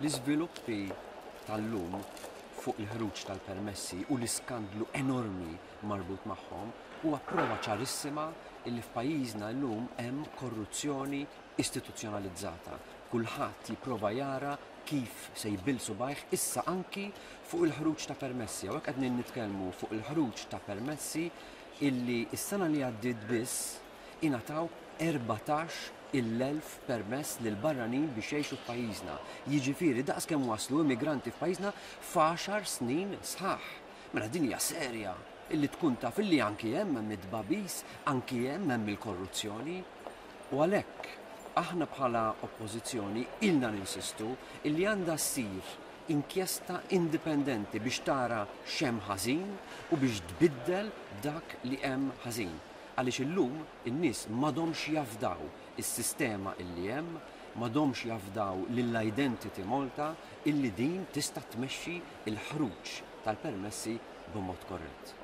L-iżviluppi tal-lum fuq il-ħruġ tal-permessi u l-iskandlu enormi marbut magħhom huwa prova ċarissima illi f'pajjiżna llum hemm korruzzjoni istituzzjonalizzata. Kulħadd jipprova jara kif se jbil subajh issa anki fuq il-ħruġ ta' permessi. Hawnhekk qed nitkellmu fuq il-ħruġ ta' permessi illi s-sena li għaddiet biss ingħataw 14,000 permess lil barranin biex jgħixu f'pajjiżna. Jiġifieri daqskemm waslu immigranti f'pajjiżna f'10 snin sħaħ. Mela din hija serja illi tkun taf illi anki hemm id-dbabis, anki hemm il-korruzzjoni. U għalhekk aħna bħala oppożizzjoni ilna ninsistu illi għandha ssir inkjesta indipendenti biex tara x'hemm ħażin u biex tbiddel dak li hemm ħażin. Għaliex illum in-nies m'għadhomx jafdaw is-sistema illi hemm, m'għadhomx jafdaw lill-identity Malta illi din tista' tmexxi l-ħruġ tal-permessi b'mod korrett.